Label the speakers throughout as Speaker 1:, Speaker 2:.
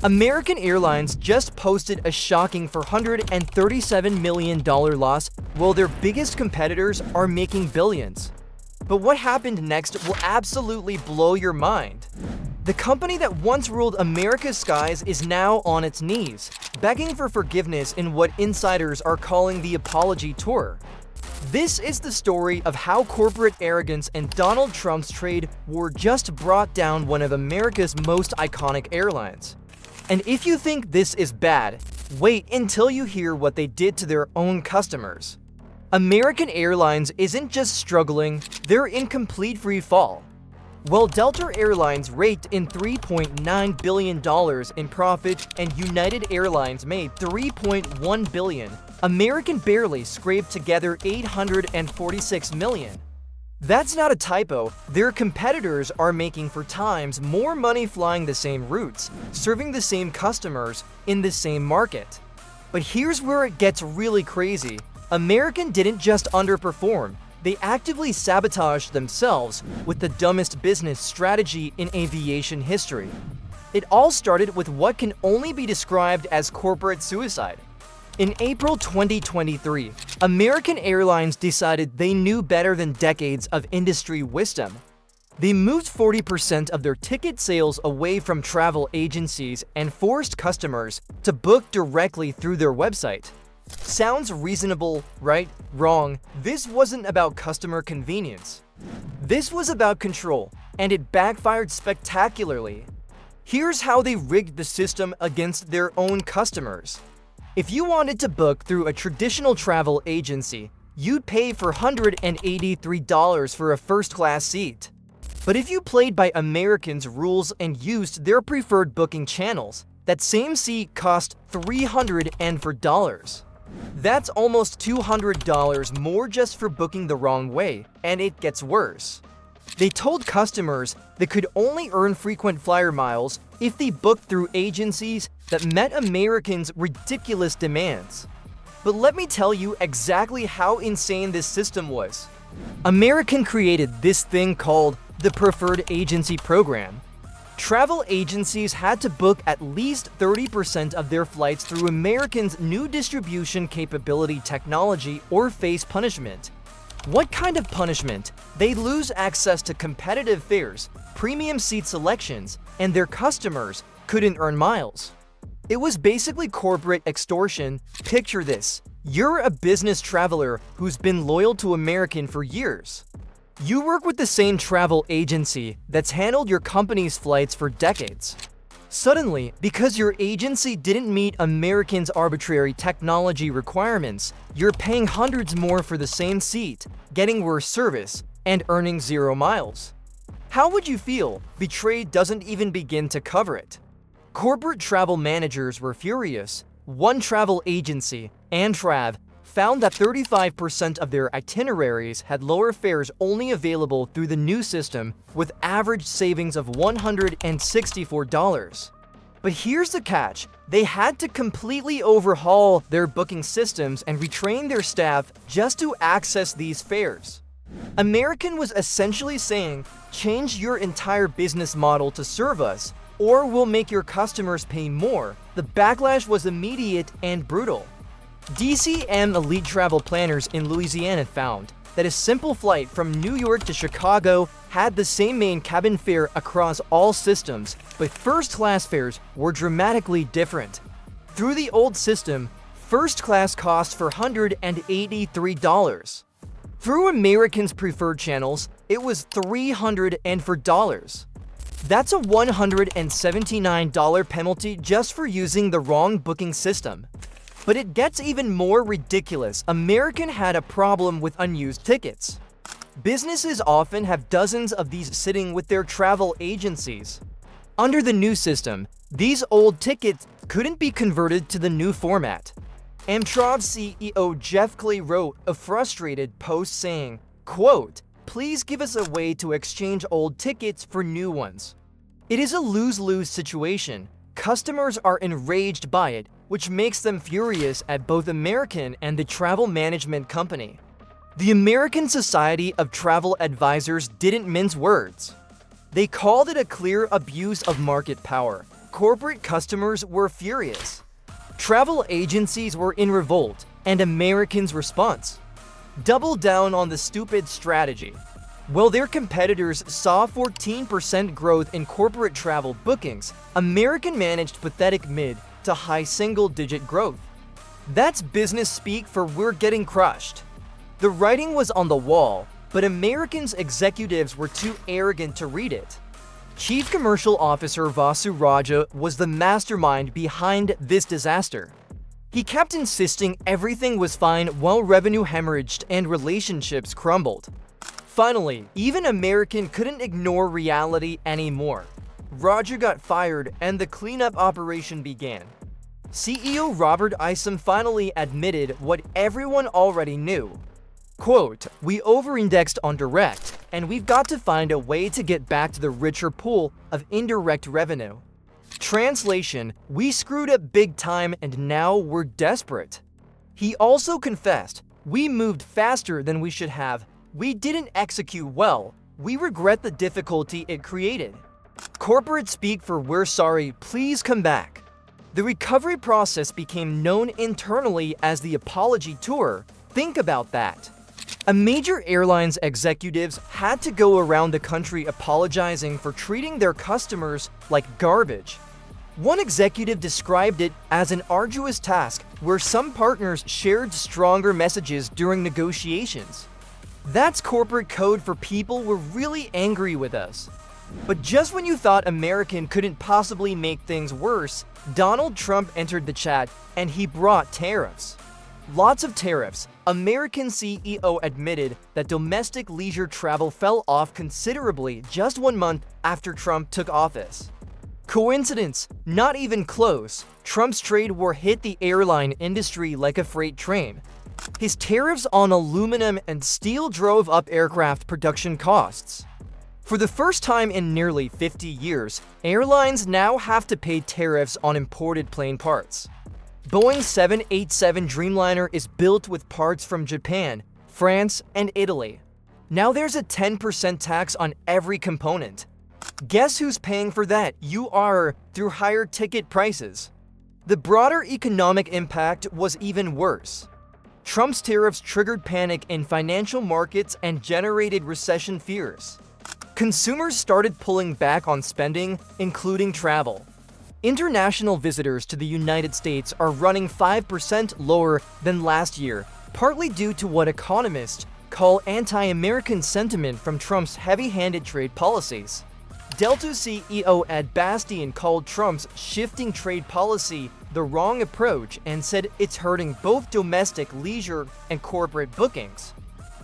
Speaker 1: American Airlines just posted a shocking $437 million loss, while their biggest competitors are making billions. But what happened next will absolutely blow your mind. The company that once ruled America's skies is now on its knees, begging for forgiveness in what insiders are calling the apology tour. This is the story of how corporate arrogance and Donald Trump's trade war just brought down one of America's most iconic airlines. And if you think this is bad, wait until you hear what they did to their own customers. American Airlines isn't just struggling, they're in complete free fall. While Delta Airlines raked in $3.9 billion in profit and United Airlines made $3.1 billion, American barely scraped together $846 million. That's not a typo, their competitors are making 4 times more money flying the same routes, serving the same customers in the same market. But here's where it gets really crazy. American didn't just underperform, they actively sabotaged themselves with the dumbest business strategy in aviation history. It all started with what can only be described as corporate suicide. In April 2023, American Airlines decided they knew better than decades of industry wisdom. They moved 40% of their ticket sales away from travel agencies and forced customers to book directly through their website. Sounds reasonable, right? Wrong. This wasn't about customer convenience. This was about control, and it backfired spectacularly. Here's how they rigged the system against their own customers. If you wanted to book through a traditional travel agency, you'd pay $483 for a first-class seat. But if you played by Americans' rules and used their preferred booking channels, that same seat cost $304. That's almost $200 more just for booking the wrong way, and it gets worse. They told customers they could only earn frequent flyer miles if they booked through agencies that met Americans' ridiculous demands. But let me tell you exactly how insane this system was. American created this thing called the Preferred Agency Program. Travel agencies had to book at least 30% of their flights through American's new distribution capability technology or face punishment. What kind of punishment? They lose access to competitive fares, premium seat selections, and their customers couldn't earn miles. It was basically corporate extortion. Picture this. You're a business traveler who's been loyal to American for years. You work with the same travel agency that's handled your company's flights for decades. Suddenly, because your agency didn't meet American's arbitrary technology requirements, you're paying hundreds more for the same seat, getting worse service, and earning 0 miles. How would you feel? Betrayed doesn't even begin to cover it. Corporate travel managers were furious. One travel agency, Antrav, found that 35% of their itineraries had lower fares only available through the new system, with average savings of $164. But here's the catch. They had to completely overhaul their booking systems and retrain their staff just to access these fares. American was essentially saying, change your entire business model to serve us, or we'll make your customers pay more. The backlash was immediate and brutal. DCM elite travel planners in Louisiana found that a simple flight from New York to Chicago had the same main cabin fare across all systems, but first-class fares were dramatically different. Through the old system, first class cost $483. Through American's preferred channels, it was $304. That's a $179 penalty just for using the wrong booking system. But it gets even more ridiculous. American had a problem with unused tickets. Businesses often have dozens of these sitting with their travel agencies. Under the new system, these old tickets couldn't be converted to the new format. Amtrak CEO Jeff Clay wrote a frustrated post saying, quote, "Please give us a way to exchange old tickets for new ones." It is a lose-lose situation. Customers are enraged by it, which makes them furious at both American and the travel management company. The American Society of Travel Advisors didn't mince words. They called it a clear abuse of market power. Corporate customers were furious. Travel agencies were in revolt, and Americans' response: double down on the stupid strategy. While their competitors saw 14% growth in corporate travel bookings, American managed pathetic mid to high single-digit growth. That's business speak for "we're getting crushed." The writing was on the wall, but Americans' executives were too arrogant to read it. Chief Commercial Officer Vasu Raja was the mastermind behind this disaster. He kept insisting everything was fine while revenue hemorrhaged and relationships crumbled. Finally, even American couldn't ignore reality anymore. Raja got fired and the cleanup operation began. CEO Robert Isom finally admitted what everyone already knew. Quote, "We over-indexed on direct, and we've got to find a way to get back to the richer pool of indirect revenue." Translation: we screwed up big time and now we're desperate. He also confessed, "We moved faster than we should have. We didn't execute well. We regret the difficulty it created." Corporate speak for "we're sorry, please come back." The recovery process became known internally as the apology tour. Think about that. A major airline's executives had to go around the country apologizing for treating their customers like garbage. One executive described it as an arduous task where some partners shared stronger messages during negotiations. That's corporate code for people were really angry with us. But just when you thought American couldn't possibly make things worse, Donald Trump entered the chat and he brought tariffs. Lots of tariffs. American CEO admitted that domestic leisure travel fell off considerably just 1 month after Trump took office. Coincidence? Not even close. Trump's trade war hit the airline industry like a freight train. His tariffs on aluminum and steel drove up aircraft production costs. For the first time in nearly 50 years, airlines now have to pay tariffs on imported plane parts. Boeing 787 Dreamliner is built with parts from Japan, France, and Italy. Now there's a 10% tax on every component. Guess who's paying for that? You are, through higher ticket prices. The broader economic impact was even worse. Trump's tariffs triggered panic in financial markets and generated recession fears. Consumers started pulling back on spending, including travel. International visitors to the United States are running 5% lower than last year, partly due to what economists call anti-American sentiment from Trump's heavy-handed trade policies. Delta CEO Ed Bastian called Trump's shifting trade policy the wrong approach and said it's hurting both domestic leisure and corporate bookings.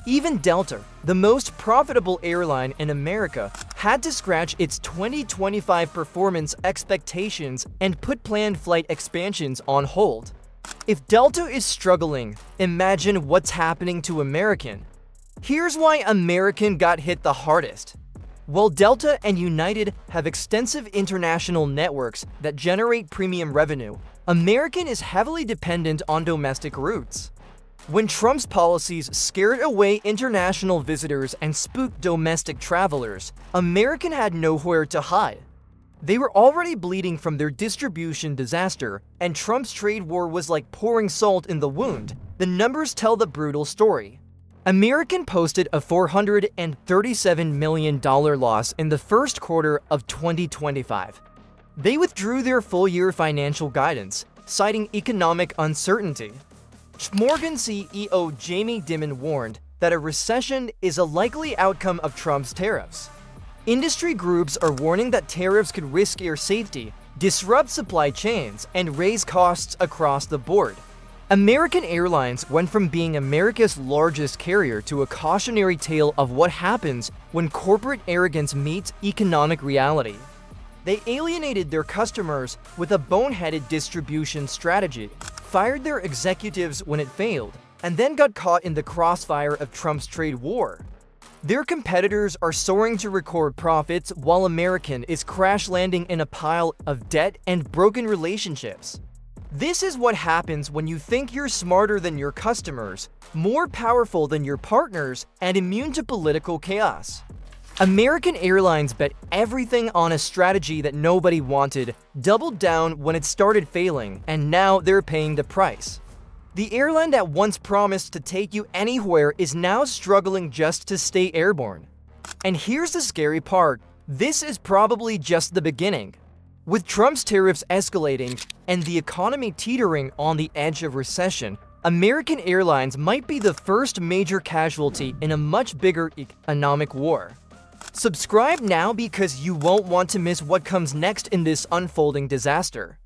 Speaker 1: Even Delta, the most profitable airline in America, had to scratch its 2025 performance expectations and put planned flight expansions on hold. If Delta is struggling, imagine what's happening to American. Here's why American got hit the hardest. While Delta and United have extensive international networks that generate premium revenue, American is heavily dependent on domestic routes. When Trump's policies scared away international visitors and spooked domestic travelers, American had nowhere to hide. They were already bleeding from their distribution disaster, and Trump's trade war was like pouring salt in the wound. The numbers tell the brutal story. American posted a $437 million loss in the first quarter of 2025. They withdrew their full-year financial guidance, citing economic uncertainty. Morgan CEO Jamie Dimon warned that a recession is a likely outcome of Trump's tariffs. Industry groups are warning that tariffs could risk air safety, disrupt supply chains, and raise costs across the board. American Airlines went from being America's largest carrier to a cautionary tale of what happens when corporate arrogance meets economic reality. They alienated their customers with a boneheaded distribution strategy, fired their executives when it failed, and then got caught in the crossfire of Trump's trade war. Their competitors are soaring to record profits while American is crash landing in a pile of debt and broken relationships. This is what happens when you think you're smarter than your customers, more powerful than your partners, and immune to political chaos. American Airlines bet everything on a strategy that nobody wanted, doubled down when it started failing, and now they're paying the price. The airline that once promised to take you anywhere is now struggling just to stay airborne. And here's the scary part. This is probably just the beginning. With Trump's tariffs escalating and the economy teetering on the edge of recession, American Airlines might be the first major casualty in a much bigger economic war. Subscribe now because you won't want to miss what comes next in this unfolding disaster.